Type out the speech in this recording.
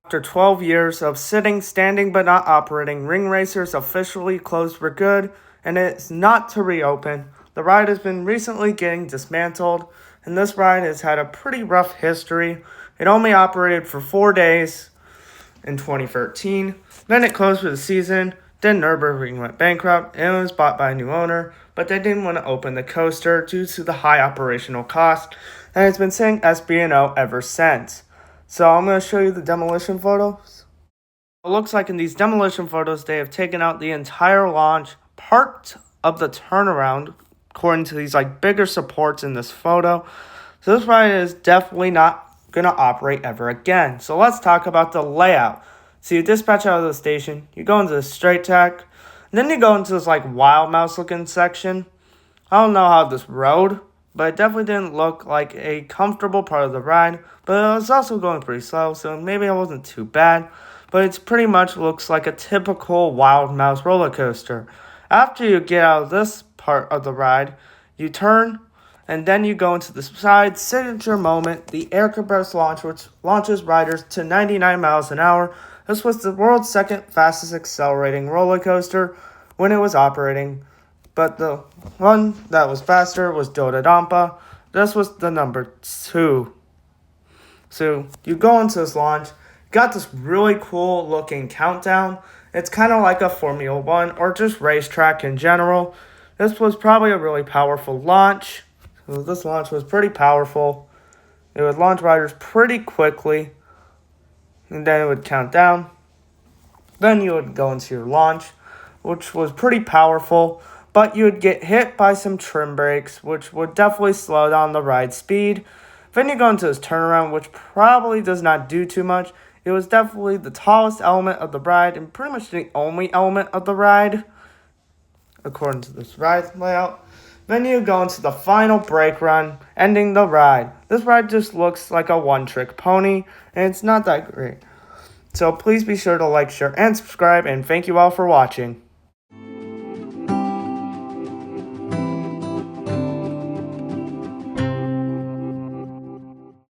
After 12 years of sitting, standing, but not operating, Ring Racers officially closed for good, and it's not to reopen. The ride has been recently getting dismantled, and this ride has had a pretty rough history. It only operated for 4 days in 2013. Then it closed for the season. Then Nürburgring went bankrupt and it was bought by a new owner, but they didn't want to open the coaster due to the high operational cost, and it's been saying SB&O ever since. So I'm going to show you the demolition photos. It looks like in these demolition photos, they have taken out the entire launch, part of the turnaround, according to these bigger supports in this photo. So this ride is definitely not going to operate ever again. So let's talk about the layout. So you dispatch out of the station, you go into the straight track, and then you go into this wild mouse looking section. I don't know how this rode, but it definitely didn't look like a comfortable part of the ride, but it was also going pretty slow, so maybe it wasn't too bad, but it pretty much looks like a typical Wild Mouse roller coaster. After you get out of this part of the ride, you turn, and then you go into the side signature moment, the air compressed launch, which launches riders to 99 miles an hour. This was the world's second fastest accelerating roller coaster when it was operating. But the one that was faster was Dododampa. This was the number 2. So you go into this launch, got this really cool looking countdown. It's kind of like a Formula 1 or just racetrack in general. This was probably a really powerful launch. So this launch was pretty powerful. It would launch riders pretty quickly, and then it would count down. Then you would go into your launch, which was pretty powerful. But you would get hit by some trim brakes, which would definitely slow down the ride speed. Then you go into this turnaround, which probably does not do too much. It was definitely the tallest element of the ride, and pretty much the only element of the ride, according to this ride layout. Then you go into the final brake run, ending the ride. This ride just looks like a one-trick pony, and it's not that great. So please be sure to like, share, and subscribe, and thank you all for watching.